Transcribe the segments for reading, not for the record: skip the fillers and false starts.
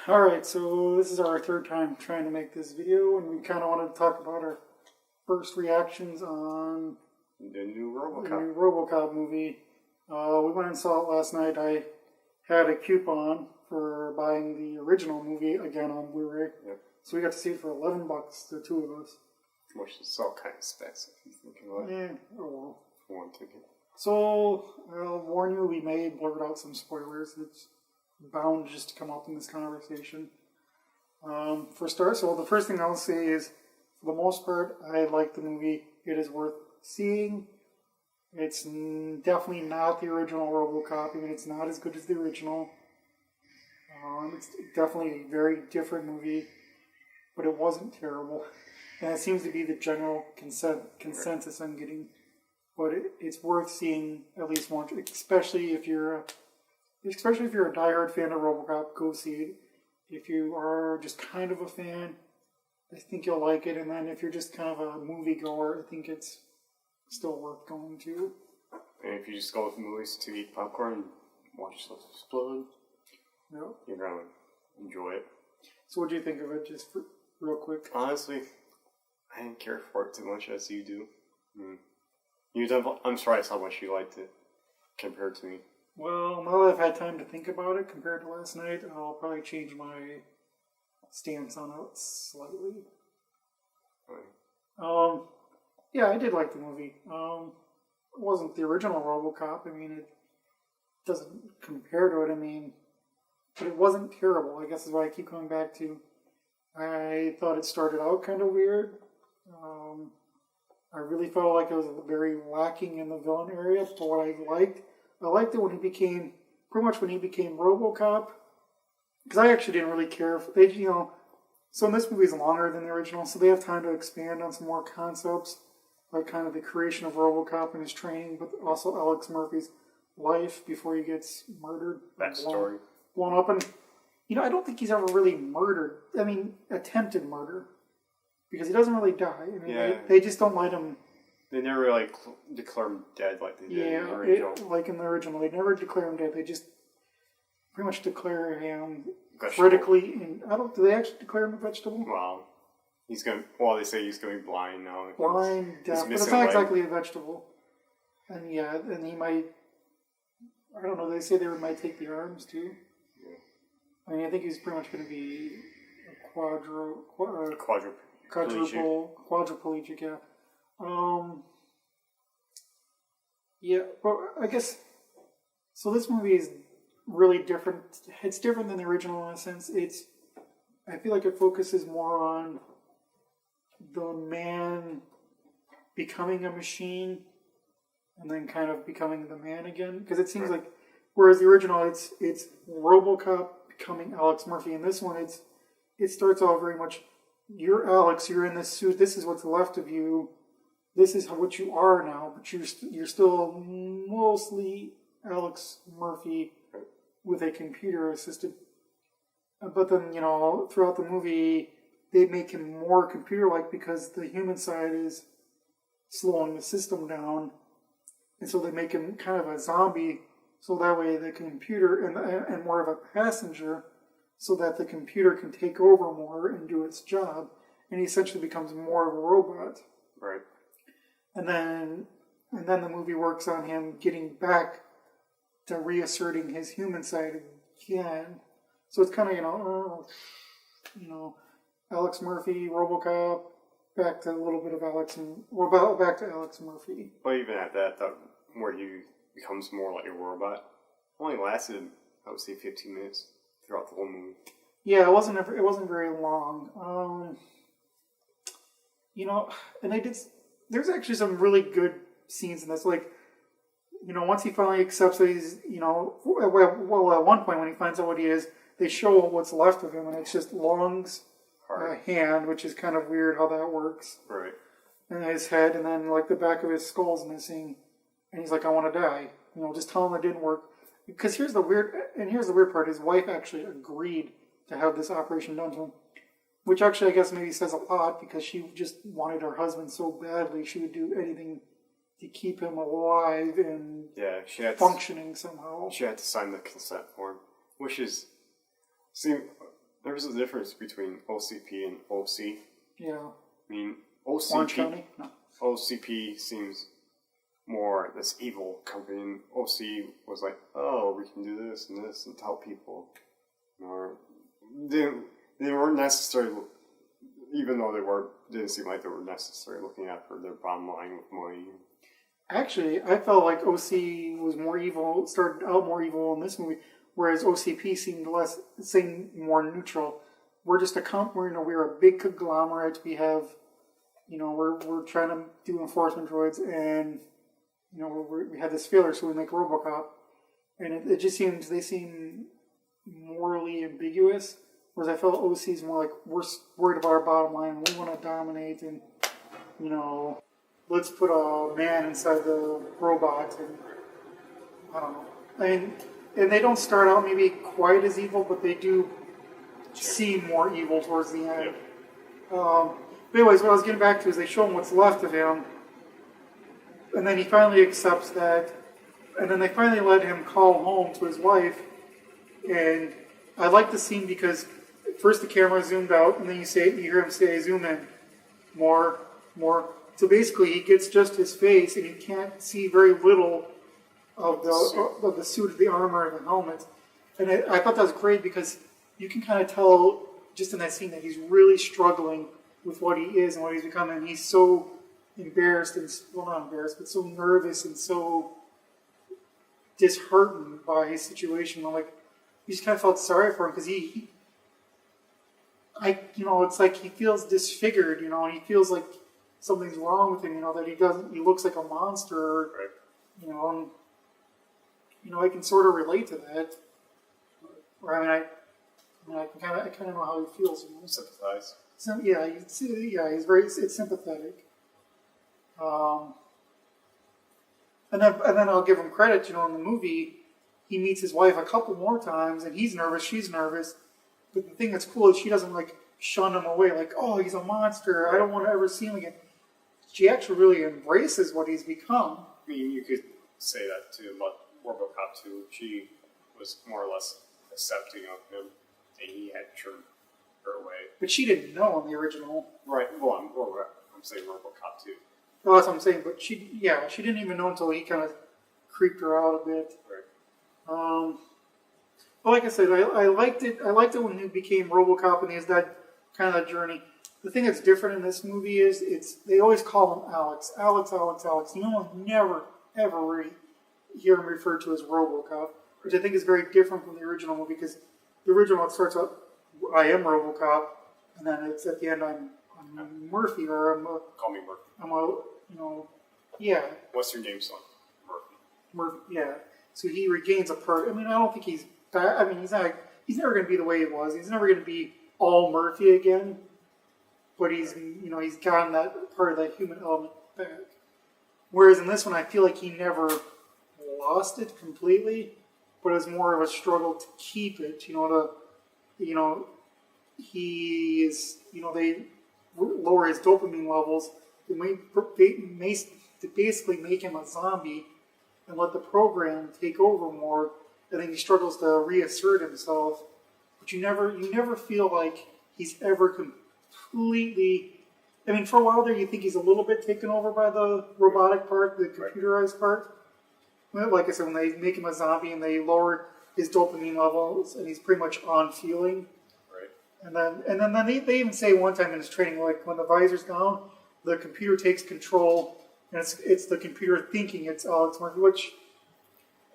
Alright, so this is our third time trying to make this video, and we kind of wanted to talk about our first reactions on the new Robocop movie. We went and saw it last night. I had a coupon for buying the original movie again on Blu-ray. Yep. So we got to see it for $11, the two of us. Which is all kind of expensive, if you think about it. Yeah, oh well. For one ticket. So, I'll warn you, we may blurt out some spoilers. It's bound just to come up in this conversation. So the first thing I'll say is, for the most part, I like the movie. It is worth seeing. It's definitely not the original Robocop. I mean, it's not as good as the original. It's definitely a very different movie, but it wasn't terrible. And it seems to be the general consensus I'm getting. But it's worth seeing at least once, especially if you're a diehard fan of Robocop. Go see it. If you are just kind of a fan, I think you'll like it. And then if you're just kind of a moviegoer, I think it's still worth going to. And if you just go with movies to eat popcorn and watch stuff explode, Yep. you're going to enjoy it. So what do you think of it, just real quick? Honestly, I didn't care for it too much as you do. I'm surprised how much you liked it compared to me. Well, now that I've had time to think about it compared to last night, I'll probably change my stance on it slightly. Right. Yeah, I did like the movie. It wasn't the original Robocop. I mean, it doesn't compare to it. I mean, but it wasn't terrible. I guess is what I keep coming back to. I thought it started out kind of weird. I really felt like it was very lacking in the villain area. But what I liked it when he became Robocop. Because I actually didn't really care if they, so this movie is longer than the original, so they have time to expand on some more concepts, like kind of the creation of Robocop and his training, but also Alex Murphy's life before he gets murdered. Backstory. Blown up. And, I don't think he's ever really murdered. I mean, attempted murder. Because he doesn't really die. I mean, they just don't let him... They never really declare him dead like they did in the original. Like in the original. They never declare him dead. They just pretty much declare him vegetable. Critically... do they actually declare him a vegetable? Well, they say he's going to be blind now. Blind, deaf, but it's not exactly a vegetable. And and he might... I don't know, they say they might take the arms too. Yeah. I mean, I think he's pretty much going to be a quadriplegic, yeah. Yeah, but I guess, so this movie is really different. It's different than the original in a sense. I feel like it focuses more on the man becoming a machine and then kind of becoming the man again. Because it seems like, whereas the original, it's Robocop becoming Alex Murphy. In this one, it starts off very much, you're Alex, you're in this suit, this is what's left of you, this is what you are now, but you're still mostly Alex Murphy with a computer assisted. But then, throughout the movie, they make him more computer-like because the human side is slowing the system down. And so they make him kind of a zombie, so that way the computer, and more of a passenger, so that the computer can take over more and do its job, and he essentially becomes more of a robot. Right. And then the movie works on him getting back to reasserting his human side again. So it's kind of, Alex Murphy, Robocop, back to a little bit of back to Alex Murphy. Well, even at that, where he becomes more like a robot, only lasted, I would say, 15 minutes throughout the whole movie. Yeah, it wasn't very long. And there's actually some really good scenes in this. Like, once he finally accepts that he's, well, at one point when he finds out what he is, they show what's left of him, and it's just Long's hand, which is kind of weird how that works. Right. And his head, and then, like, the back of his skull's missing. And he's like, I want to die. Just tell him it didn't work. because here's the weird part. His wife actually agreed to have this operation done to him, which actually I guess maybe says a lot because she just wanted her husband so badly she would do anything to keep him alive and she had functioning somehow. She had to sign the consent form, which is there's a difference between OCP and OC. Yeah. I mean, Orange County? No. OCP seems more this evil company, and OC was like, oh, we can do this and this and tell people. Or they weren't necessarily, even though didn't seem like they were necessarily looking out for their bottom line with money. Actually, I felt like OC was more evil, started out more evil in this movie, whereas OCP seemed more neutral. We're just we're a big conglomerate. We have, we're trying to do enforcement droids, and we had this failure, so we make Robocop, and it just seems they seem morally ambiguous. Whereas I felt OC's more like we're worried about our bottom line. We want to dominate, and let's put a man inside the robot, and I don't know. I mean, and they don't start out maybe quite as evil, but they do seem more evil towards the end. But anyways, what I was getting back to is they show him what's left of him, and then he finally accepts that, and then they finally let him call home to his wife, and I like the scene because first the camera zoomed out, and then you hear him say, zoom in, more. So basically, he gets just his face, and you can't see very little of the suit, of the armor, and the helmet. And I thought that was great because you can kind of tell just in that scene that he's really struggling with what he is and what he's become, and he's so embarrassed not embarrassed, but so nervous and so disheartened by his situation. I'm like, you just kind of felt sorry for him because it's like he feels disfigured, and he feels like something's wrong with him, that he looks like a monster, right. And, I can sort of relate to that. I kind of know how he feels. Sympathize. So, it's sympathetic. And then I'll give him credit, in the movie, he meets his wife a couple more times, and he's nervous, she's nervous. But the thing that's cool is she doesn't, shun him away, oh, he's a monster, I don't want to ever see him again. She actually really embraces what he's become. I mean, you could say that too about Robocop 2. She was more or less accepting of him, and he had turned her away. But she didn't know in the original. Right, well, I'm saying Robocop 2. Well, that's what I'm saying, but she didn't even know until he kind of creeped her out a bit. Right. Well, like I said, I liked it. I liked it when he became Robocop and he has that kind of journey. The thing that's different in this movie is they always call him Alex. Alex. You almost never, ever really hear him referred to as Robocop, which I think is very different from the original movie because the original it starts out, I am Robocop, and then it's at the end, I'm Murphy, or Call me Murphy. Yeah. What's your name, son? Murphy, yeah. So he regains a part. I mean, I don't think he's bad. I mean, he's never going to be the way he was. He's never going to be all Murphy again. But he's gotten that part of that human element back. Whereas in this one, I feel like he never lost it completely, but it was more of a struggle to keep it. They lower his dopamine levels to basically make him a zombie and let the program take over more. And then he struggles to reassert himself, but you never feel like he's ever completely. I mean, for a while there, you think he's a little bit taken over by the robotic part, the computerized part. Like I said, when they make him a zombie and they lower his dopamine levels, and he's pretty much on feeling. Right. And then they even say one time in his training, like when the visor's down, the computer takes control, and it's the computer thinking it's Alex Murphy, which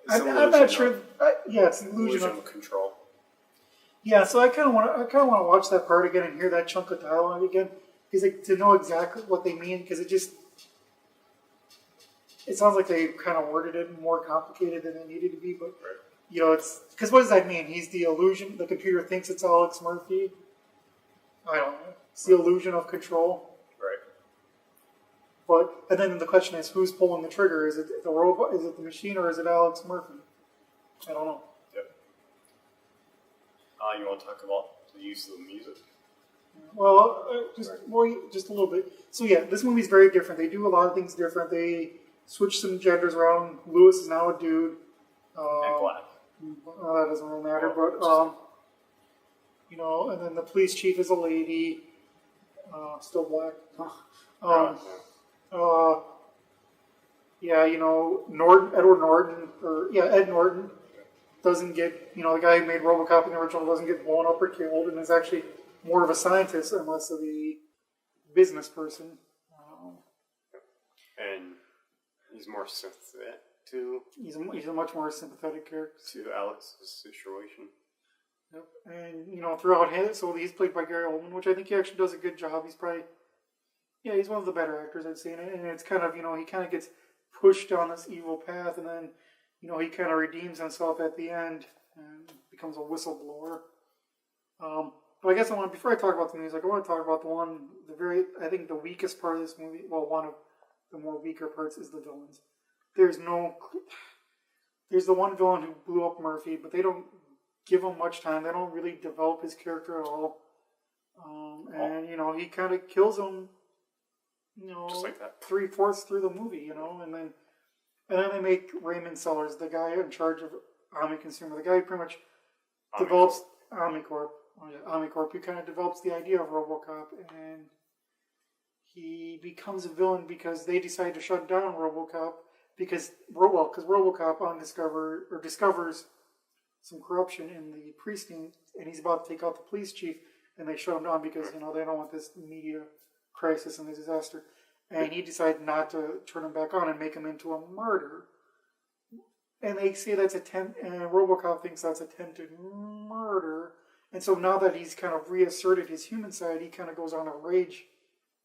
I'm not sure. It's an illusion of control. Yeah, so I kind of want to watch that part again and hear that chunk of dialogue again, because to know exactly what they mean, because it sounds like they kind of worded it more complicated than it needed to be. But it's because what does that mean? He's the illusion. The computer thinks it's Alex Murphy. I don't know. It's the illusion of control. Right. And then the question is, who's pulling the trigger? Is it the robot? Is it the machine, or is it Alex Murphy? I don't know. Yep. You want to talk about the use of the music? Well, just a little bit. So yeah, this movie's very different. They do a lot of things different. They switch some genders around. Lewis is now a dude. And black. Well, that doesn't really matter, Well, but and then the police chief is a lady, still black. Edward Norton, Ed Norton doesn't get, the guy who made Robocop in the original doesn't get blown up or killed, and is actually more of a scientist and less of a business person. And he's more sympathetic to. He's a much more sympathetic character To Alex's situation. Yep. And throughout he's played by Gary Oldman, which I think he actually does a good job. He's probably, he's one of the better actors I've seen, and it's kind of, he kind of gets pushed down this evil path, and then, he kind of redeems himself at the end and becomes a whistleblower. But I guess before I talk about the music, I want to talk about I think the weakest part of this movie, well, one of the more weaker parts is the villains. There's the one villain who blew up Murphy, but they don't give him much time. They don't really develop his character at all. And he kind of kills him, just like that. 3/4 through the movie, and then they make Raymond Sellers the guy in charge of Omni Consumer, the guy who pretty much develops Omnicorp. Omnicorp, who kind of develops the idea of Robocop, and he becomes a villain because they decide to shut down Robocop because Robocop discovers some corruption in the precinct, and he's about to take out the police chief, and they shut him down because they don't want this media crisis and the disaster, and he decided not to turn him back on and make him into a martyr. And they say that's and Robocop thinks that's attempted murder. And so now that he's kind of reasserted his human side, he kind of goes on a rage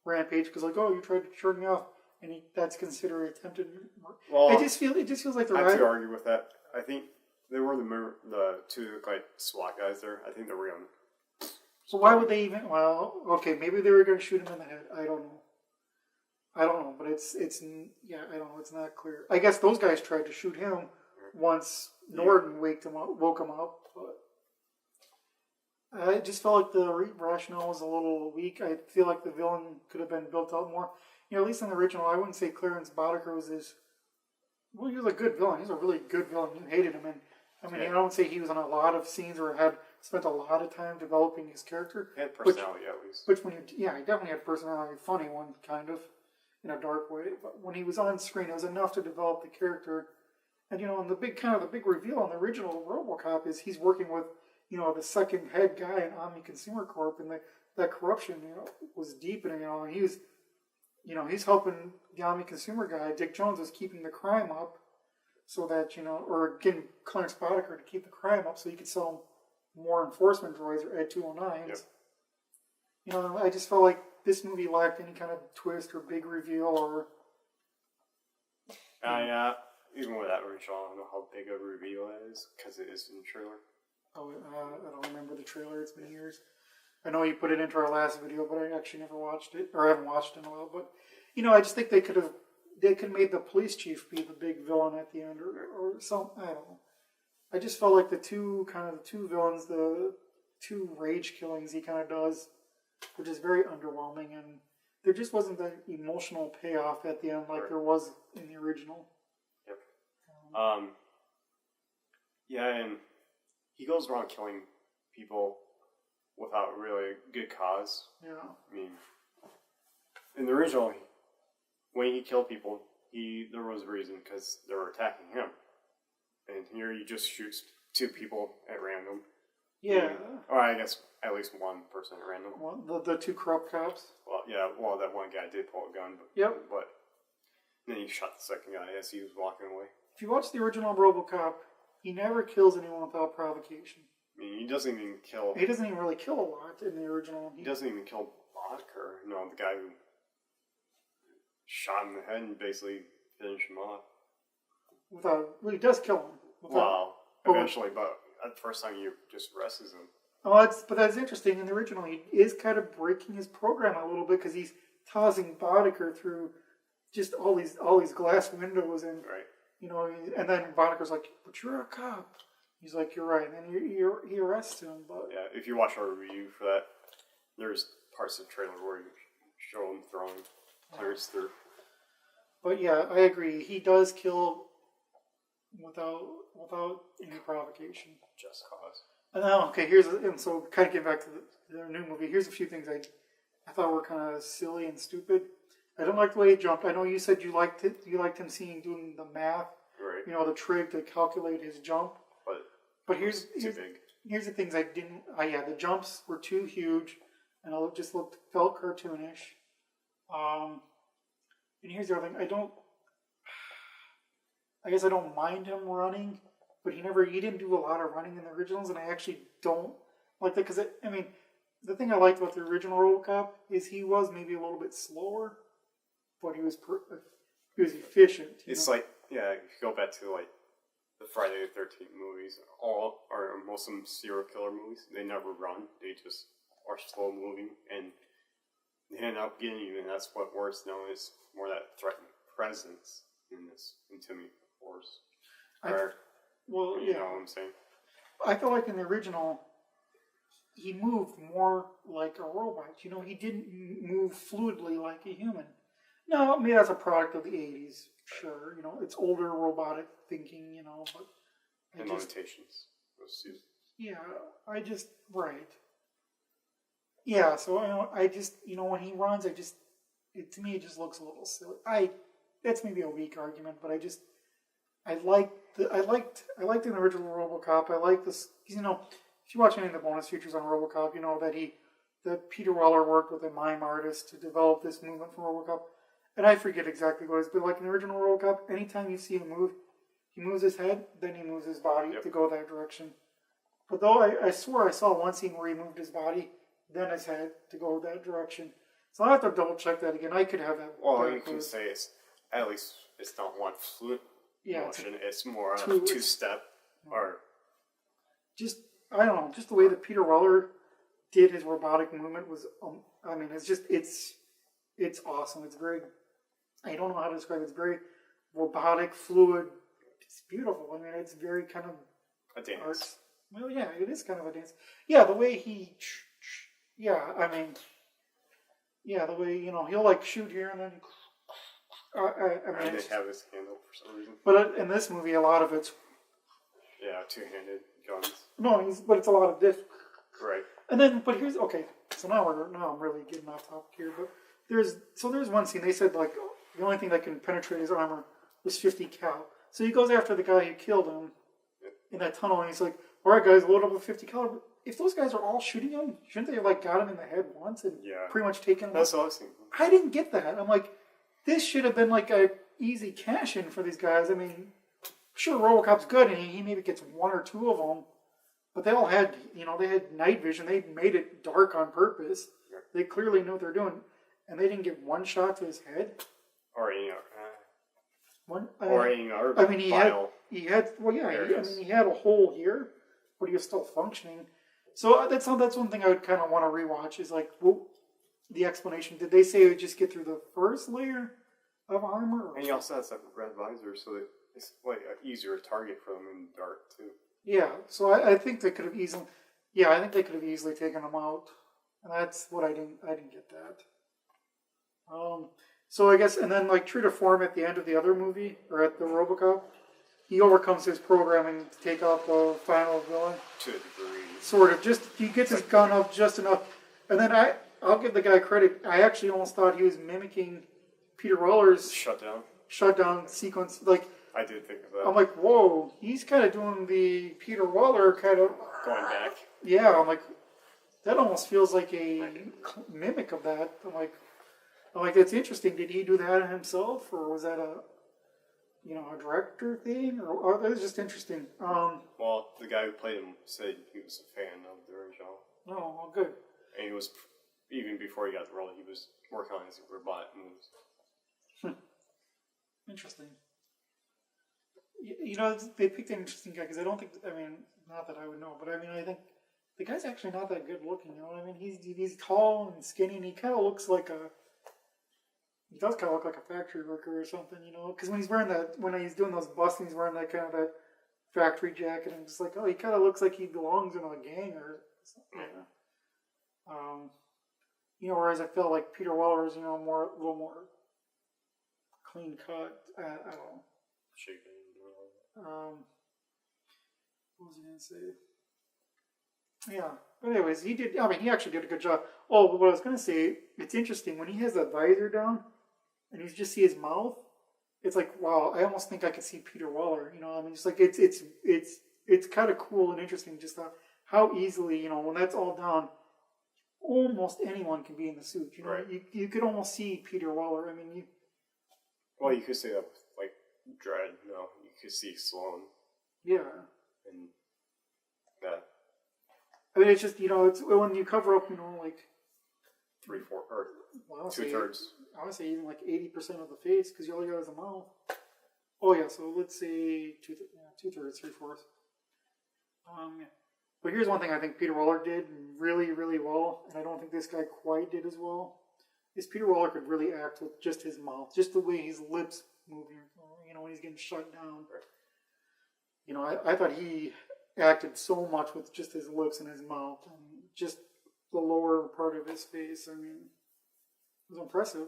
rampage because, you tried to turn me off, and that's considered attempted murder. Well, it just feels like I have to argue with that. I think they were the two SWAT guys there. I think they were young. So why would they even? Well, okay, maybe they were going to shoot him in the head. I don't know, but it's I don't know. It's not clear. I guess those guys tried to shoot him once Norton woke him up, but I just felt like the rationale was a little weak. I feel like the villain could have been built out more. At least in the original, I wouldn't say Clarence Boddicker was this. Well, he was a good villain. He's a really good villain. You hated him, and I don't say he was in a lot of scenes or had spent a lot of time developing his character. He had personality, at least. He definitely had personality. Funny one, kind of, in a dark way. But when he was on screen, it was enough to develop the character. And and the big reveal in the original RoboCop is he's working with the second head guy in Omni Consumer Corp, and that corruption was deepening. And he was he's helping the Omni Consumer guy. Dick Jones was keeping the crime up so that or getting Clarence Boddicker to keep the crime up so he could sell more enforcement droids or Ed 209s. Yep. I just felt like this movie lacked any kind of twist or big reveal or. Even with that original, I don't know how big a reveal it is because it is in the trailer. Oh, I don't remember the trailer. It's been years. I know you put it into our last video, but I actually never watched it, or I haven't watched it in a while. But I just think they could have made the police chief be the big villain at the end, or something. I don't know. I just felt like the two villains, the two rage killings he kind of does, were just very underwhelming, and there just wasn't the emotional payoff at the end like there was in the original. Yep. And he goes around killing people without really good cause. Yeah. I mean, in the original, when he killed people, there was a reason because they were attacking him. And here he just shoots two people at random. Yeah. Or I guess at least one person at random. Well, the two corrupt cops. Well, that one guy did pull a gun. But then he shot the second guy as he was walking away. If you watch the original RoboCop, he never kills anyone without provocation. I mean, he doesn't even kill. He doesn't even really kill a lot in the original. He doesn't even kill Boddicker, the guy who shot him in the head and basically finished him off. He does kill him. Eventually, but at the first time you just arrests him. But that's interesting. In the original, he is kind of breaking his program a little bit because he's tossing Boddicker through just all these glass windows, and right. And then Bonicker's like, but you're a cop. He's like, you're right. And then he arrests him. But yeah, if you watch our review for that, there's parts of the trailer where you show him throwing players through. But yeah, I agree. He does kill without any provocation. Just cause. And now, okay, so kind of getting back to the new movie. Here's a few things I thought were kind of silly and stupid. I don't like the way he jumped. I know you said you liked it. You liked him doing the math. Right. The trig to calculate his jump. But here's the things I didn't. The jumps were too huge, and it just felt cartoonish. And here's the other thing. I guess I don't mind him running, but he didn't do a lot of running in the originals, and I actually don't like that because the thing I liked about the original Robocop is he was maybe a little bit slower, but he was efficient. It's like, yeah, if you go back to like the Friday the 13th movies, most of them serial killer movies, they never run. They just are slow moving, and they end up getting you, and that's what works now. Is more that threatening presence in this intimidating force. You know what I'm saying? I feel like in the original, he moved more like a robot. He didn't move fluidly like a human. No, maybe that's a product of the 80s. Sure, it's older robotic thinking, but... And limitations. Yeah, right. Yeah, so, when he runs, to me, it just looks a little silly. That's maybe a weak argument, but I liked the original Robocop. I like this, if you watch any of the bonus features on Robocop, you know that Peter Weller worked with a mime artist to develop this movement for Robocop. And I forget exactly what it is, but like in the original Robocop, anytime you see him move, he moves his head, then he moves his body to go that direction. But though I swore I saw one scene where he moved his body, then his head to go that direction. So I have to double check that again. I could have that. Well, you can say it's not one fluid motion. It's more of a two-step or I don't know. Just the way that Peter Weller did his robotic movement was. It's awesome. It's very. I don't know how to describe it. It's very robotic, fluid. It's beautiful. It's very kind of a dance. Arts. Well, yeah, it is kind of a dance. Yeah, the way he. Yeah, the way he'll like shoot here and then. And they have his handle for some reason. But in this movie, a lot of it's. Yeah, two-handed guns. No, but it's a lot of different. Right. And then, but here's okay. So now I'm really getting off topic here, but there's one scene they said like the only thing that can penetrate his armor was 50 cal. So he goes after the guy who killed him in that tunnel, and he's like, "All right, guys, load up with 50 caliber." If those guys are all shooting him, shouldn't they have like got him in the head once and pretty much taken him? That's what I was thinking. I didn't get that. I'm like, this should have been like a easy cash in for these guys. Sure, Robocop's good, and he maybe gets one or two of them, but they all had, they had night vision. They made it dark on purpose. Yeah. They clearly knew what they're doing, and they didn't get one shot to his head. Or any he had a hole here, but he was still functioning. So that's one thing I would kind of want to rewatch is like, the explanation. Did they say it would just get through the first layer of armor? And he also has that red visor, so that it's like an easier target for them in the dark too. Yeah, so I think they could have easily. Yeah, I think they could have easily taken him out, and that's what I didn't get that. So I guess, and then like true to form at the end of the other movie or at the Robocop, he overcomes his programming to take out the final villain. To a degree. Sort of. Just he gets his gun up just enough, and then I'll give the guy credit. I actually almost thought he was mimicking Peter Weller's shutdown sequence. Like I did think of that. I'm like, whoa, he's kind of doing the Peter Weller kind of going back. Yeah, I'm like, that almost feels like a mimic of that. I'm like, that's interesting. Did he do that himself, or was that a director thing, or that was just interesting. Well, the guy who played him said he was a fan of the original. Oh, well, good. And he was, even before he got the role, he was working on his robotic moves. Interesting. They picked an interesting guy because I don't think. Not that I would know, but I think the guy's actually not that good looking. You know what I mean? He's tall and skinny, and he kind of looks like He does kind of look like a factory worker or something, you know? Because when he's doing those busts, he's wearing that kind of that factory jacket, and just like, oh, he kind of looks like he belongs in a gang or something. Yeah. You know, whereas I feel like Peter Weller is, you know, a little more clean cut. I don't know. Shaken. What was I gonna say? Yeah. But anyways, he actually did a good job. Oh, but what I was gonna say, it's interesting when he has that visor down, and you just see his mouth. It's like, wow, I almost think I could see Peter Weller. You know, I mean, it's like it's kind of cool and interesting just how easily, you know, when that's all done, almost anyone can be in the suit. You know, right. you could almost see Peter Weller. I mean, Well, you could say that with, like, Dredd. You know, you could see Sloane. Yeah. And that. I mean, it's just, you know, it's when you cover up, you know, like 3/4 or well, 2/3. I would say even like 80% of the face, because all you got is a mouth. Oh yeah, so let's say 2/3, 3/4. Yeah. But here's one thing I think Peter Weller did really, really well, and I don't think this guy quite did as well. Is Peter Weller could really act with just his mouth, just the way his lips moving. You know, when he's getting shut down. Right. You know, I thought he acted so much with just his lips and his mouth, and just the lower part of his face. I mean, it was impressive.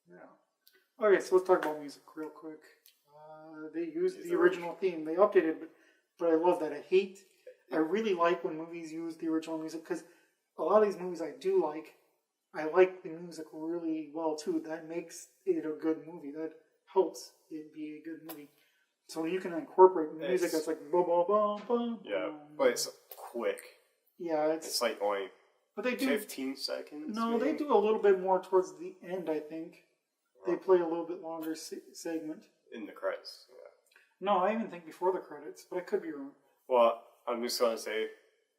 Yeah. Okay, so let's talk about music real quick. They used the original theme. They updated, but I love that. I really like when movies use the original music, because a lot of these movies I do like. I like the music really well too. That makes it a good movie. That helps it be a good movie. So when you can incorporate music that's like bum bum bum bum. Yeah, but it's quick. Yeah, it's like only but they do 15 seconds. No, maybe? they do a little bit more towards the end. I think they play a little bit longer segment in the credits. Yeah. No, I even think before the credits, but I could be wrong. Well, I'm just gonna say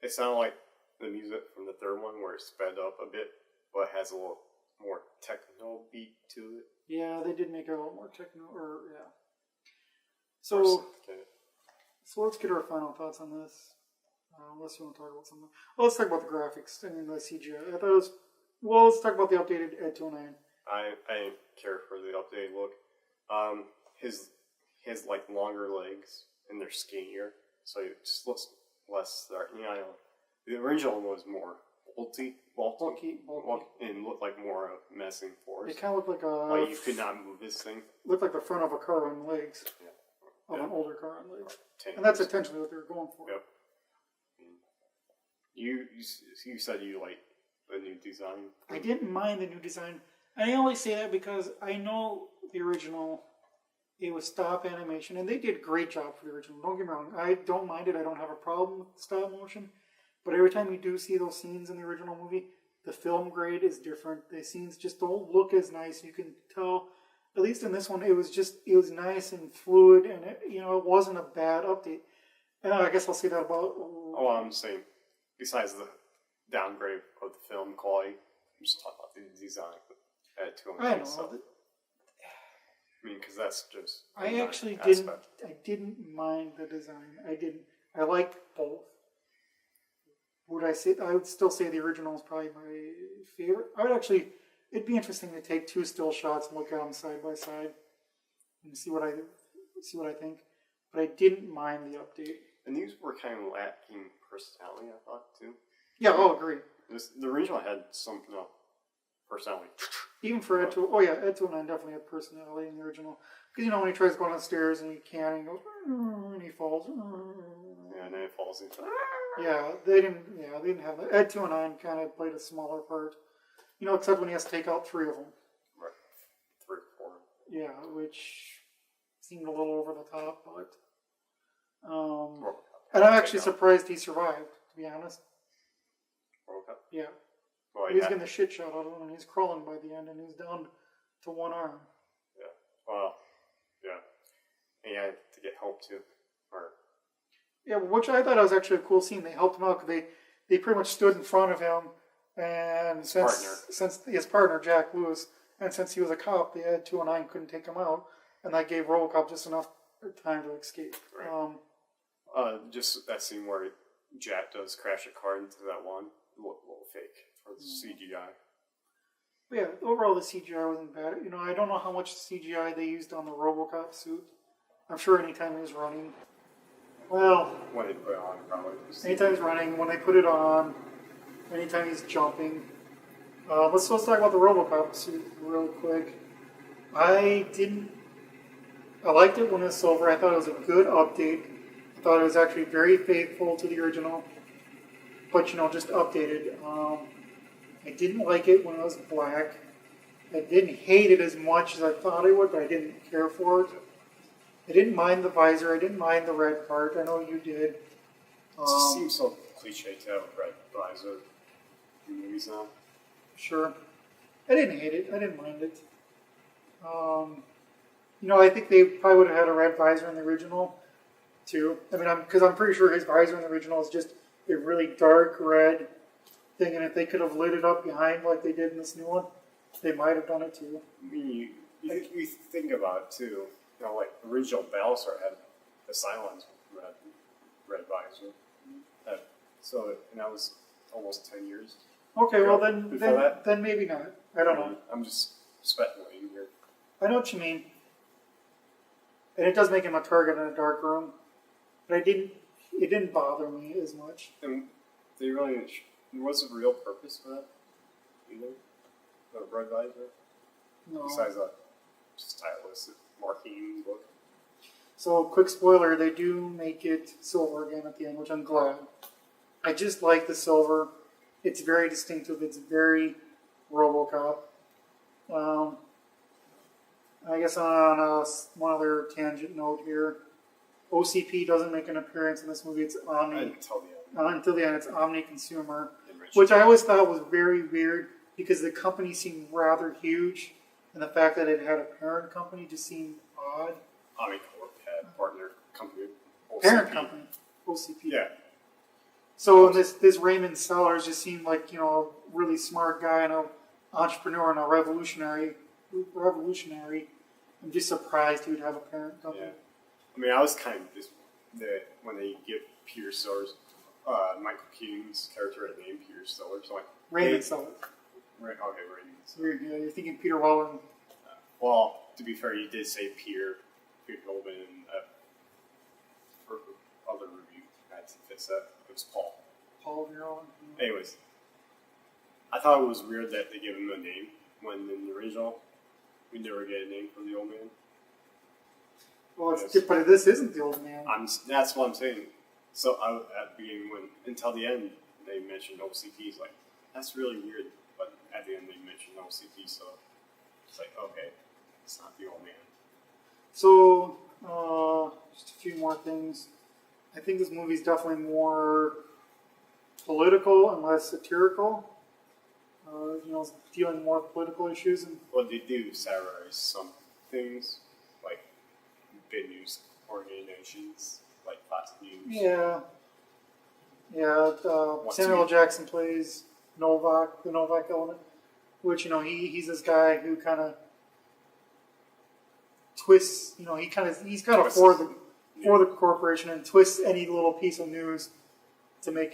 it sounded like the music from the third one, where it sped up a bit, but has a little more techno beat to it. Yeah, they did make it a little more techno, So let's get our final thoughts on this. Unless you want to talk about something. Well, let's talk about the graphics and the CGI. I thought it was... Well, let's talk about the updated Ed 209. I didn't care for the updated look. His like longer legs and they're skinnier, so it just looks less. You know, the original one was more bulky, and looked like more of menacing force. It kind of looked like like you could not move this thing. Looked like the front of a car on legs. Yeah. Of an older car on legs. And that's essentially what they were going for. Yep. You said you like the new design. I didn't mind the new design. I only say that because I know the original, it was stop animation, and they did a great job for the original. Don't get me wrong. I don't mind it. I don't have a problem with stop motion. But every time you do see those scenes in the original movie, the film grade is different. The scenes just don't look as nice. You can tell, at least in this one, it was nice and fluid, and it wasn't a bad update. And I guess I'll say that about... Oh, I'm saying, besides the downgrade of the film quality, I'm just talking about the design. I know. I mean, because that's just... I actually didn't mind the design. I didn't. I liked both. I would still say the original is probably my favorite. It'd be interesting to take two still shots and look at them side by side and see what I think. But I didn't mind the update. And these were kind of lacking personality, I thought, too. Yeah, I'll agree. The original had some personality. Even for Ed 209 definitely had personality in the original. Because, when he tries to go down the stairs and he can't, and he goes, and he falls. Yeah, and then it falls into... Yeah, they didn't have that. Ed 209 kind of played a smaller part. Except when he has to take out 3 of them. Right. 3 or 4. Yeah, which seemed a little over the top, but... and I'm actually surprised he survived, to be honest. Robocop? Yeah. Well, he's getting the shit shot out of him, and he's crawling by the end, and he's down to 1 arm. Yeah. Well, yeah. And he had to get help, too. Yeah, which I thought was actually a cool scene. They helped him out because they pretty much stood in front of him, and since his partner, Jack Lewis, and since he was a cop, the Ed 209 couldn't take him out, and that gave Robocop just enough time to escape. Right. Just that scene where Jack does crash a car into that one, look a little fake for the CGI. But yeah, overall the CGI wasn't bad. You know, I don't know how much CGI they used on the Robocop suit. I'm sure anytime he was running. Well, When they put it on, probably. anytime he's running, when they put it on, anytime he's jumping. Let's talk about the Robocop suit real quick. I didn't. I liked it when it was silver. I thought it was a good update. I thought it was actually very faithful to the original, but you know, just updated. I didn't like it when it was black. I didn't hate it as much as I thought I would, but I didn't care for it. I didn't mind the visor. I didn't mind the red part. I know you did. It just seems so cliche to have a red visor in movies now. Sure. I didn't hate it. I didn't mind it. You know, I think they probably would have had a red visor in the original, too. I mean, because I'm pretty sure his visor in the original is just a really dark red thing, and if they could have lit it up behind like they did in this new one, they might have done it too. I mean, you think about it too. You know, like original Battlestar had the Cylons red visor. And that was almost 10 years. Okay, well Before that? then maybe not. I don't know. I'm just speculating here. I know what you mean. And it does make him a target in a dark room, but it didn't bother me as much. And they really, there wasn't a real purpose for that either. The red visor, No. besides a stylistic marking look. So, quick spoiler: they do make it silver again at the end, which I'm glad. I just like the silver. It's very distinctive. It's very RoboCop. I guess on one other tangent note here, OCP doesn't make an appearance in this movie. It's Omni. Until the end. Until the end, it's Omni Consumer, Enriched. which I always thought was very weird because the company seemed rather huge, and the fact that it had a parent company just seemed odd. Omnicorp had partner company. OCP. Parent company, OCP. Yeah. So this Raymond Sellers just seemed like, you know, a really smart guy and an entrepreneur and a revolutionary. I'm just surprised he would have a parent company. Yeah. I mean, I was kind of just when they give Peter Sellers, Michael Keaton's character a name, Peter Sellers, like Raymond Sellers. Right. Okay, Raymond. You're thinking Peter Weller. Well, to be fair, you did say Peter Goldman for other review. I had to fix that. It was Paul. Paul Verhoeven. Anyways, I thought it was weird that they gave him a name when in the original we never get a name for the old man. Well, but this isn't the old man. That's what I'm saying. So at the beginning, until the end, they mentioned OCP. Like, that's really weird. But at the end, they mentioned OCP, so it's like, okay, it's not the old man. So, just a few more things. I think this movie is definitely more political and less satirical. You know, dealing more with political issues. And Well, they do satirize some things, like big news organizations, like Fox News. yeah. Samuel L. Jackson plays Novak, the Novak element, which, you know, he's this guy who kind of twists. You know, he's kind of for the corporation and twists any little piece of news to make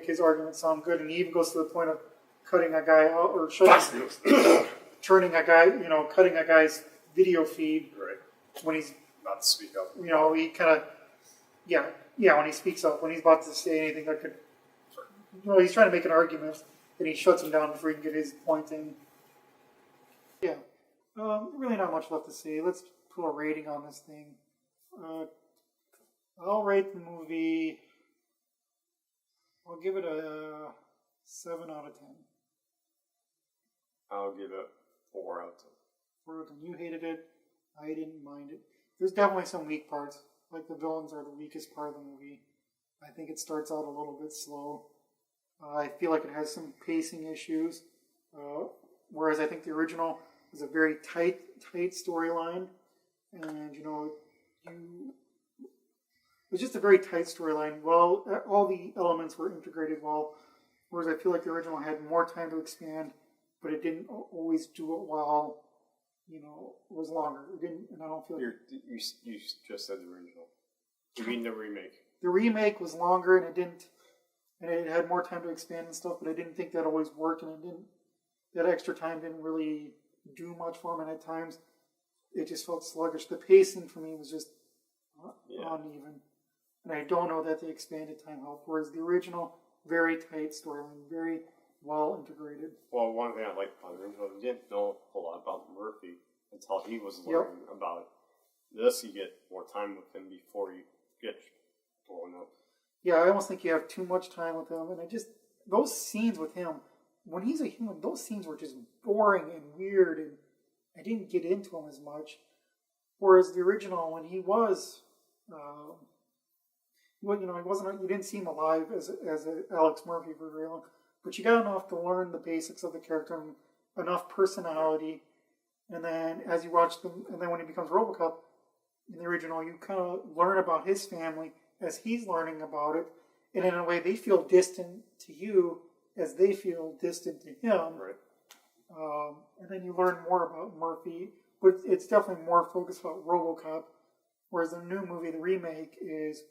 his argument sound good. And he even goes to the point of cutting a guy out or turning a guy, you know, cutting a guy's video feed Right. when he's About to speak up. you know, he kind of, when he speaks up, when he's about to say anything that could, you know, he's trying to make an argument, and he shuts him down before he can get his point in. Yeah. Really not much left to say. Let's put a rating on this thing. I'll rate the movie, I'll give it a 7 out of 10. I'll give it 4 out of 10. 4 out of 10. You hated it. I didn't mind it. There's definitely some weak parts. Like, the villains are the weakest part of the movie. I think it starts out a little bit slow. I feel like it has some pacing issues. Whereas I think the original was a very tight storyline. And, you know, it was just a very tight storyline. Well, all the elements were integrated well. Whereas I feel like the original had more time to expand, but it didn't always do it well. You know, it was longer. It didn't, and I don't feel like You just said the original. You mean the remake? the remake was longer, and it had more time to expand and stuff. But I didn't think that always worked, and it didn't. that extra time didn't really do much for him, and at times it just felt sluggish. The pacing for me was just uneven, and I don't know that the expanded time helped. Whereas the original, very tight storyline, very well integrated. Well, one thing I liked about the original, you didn't know a whole lot about Murphy until he was learning about it. This, you get more time with him before you get blown up. Yeah, I almost think you have too much time with him, and those scenes with him, when he's a human, those scenes were just boring and weird, and I didn't get into him as much. Whereas the original, when he was, he wasn't. You didn't see him alive as Alex Murphy for very long, but you got enough to learn the basics of the character and enough personality, and then as you watch them, and then when he becomes Robocop in the original, you kind of learn about his family as he's learning about it, and in a way they feel distant to you as they feel distant to him. Right. And then you learn more about Murphy, but it's definitely more focused about Robocop, whereas the new movie, the remake, is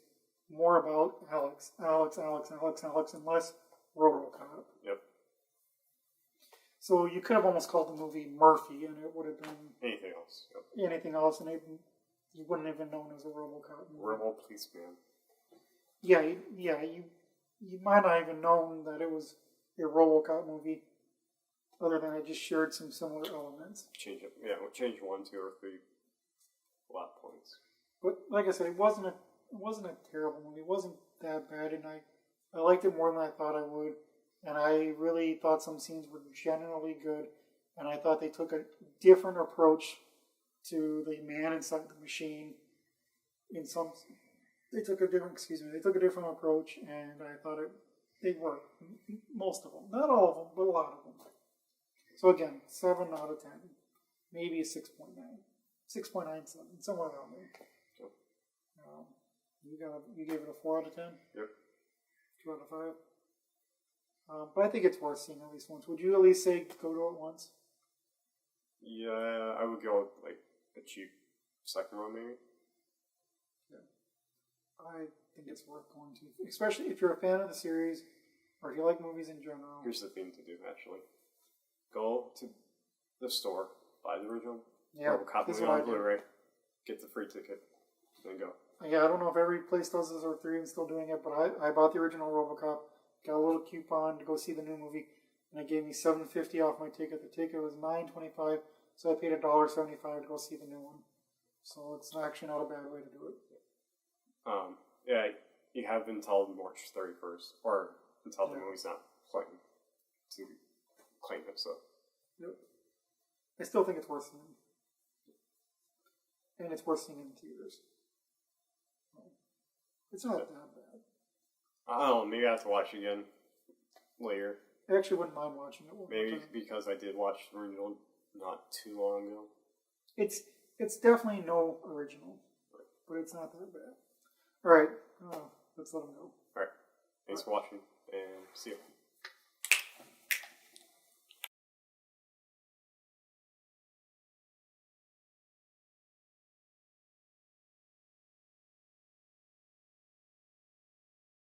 more about Alex, and less Robocop. Yep. So you could have almost called the movie Murphy, and it would have been anything else. Yep. Anything else, and you wouldn't have been known as a Robocop movie. Rebel Policeman. Yeah, you might not even known that it was a Robocop movie, other than it just shared some similar elements. Change it, yeah. We'll change 1, 2, or 3 plot points. But like I said, it wasn't a terrible movie. It wasn't that bad, and I liked it more than I thought I would. And I really thought some scenes were generally good, and I thought they took a different approach to the man inside the machine. They took a different approach, and I thought they worked. Most of them, not all of them, but a lot of them. So again, 7 out of 10, maybe a 6.9, 6.97, somewhere around there. Yep. You gave it a 4 out of 10. Yep. 2 out of 5. But I think it's worth seeing at least once. Would you at least say go to it once? Yeah, I would go with like a cheap second one maybe. Yeah. I think it's worth going to, especially if you're a fan of the series or if you like movies in general. Here's the thing to do actually: go to the store, buy the original, Robocop movie on Blu-ray, get the free ticket, then go. Yeah, I don't know if every place does this or if they're even still doing it, but I bought the original Robocop, got a little coupon to go see the new movie, and it gave me $7.50 off my ticket. The ticket was $9.25, so I paid $1.75 to go see the new one. So it's actually not a bad way to do it. Yeah, you have until March 31st, or until the movie's not playing to claim it. So, yep. I still think it's worth seeing, and it's worth seeing in theaters. It's not that bad. I don't know. Maybe I have to watch it again later. I actually wouldn't mind watching it. Maybe because I did watch the original not too long ago. It's definitely no original, but it's not that bad. All right, let's let them go. All right. Thanks for watching, and see you.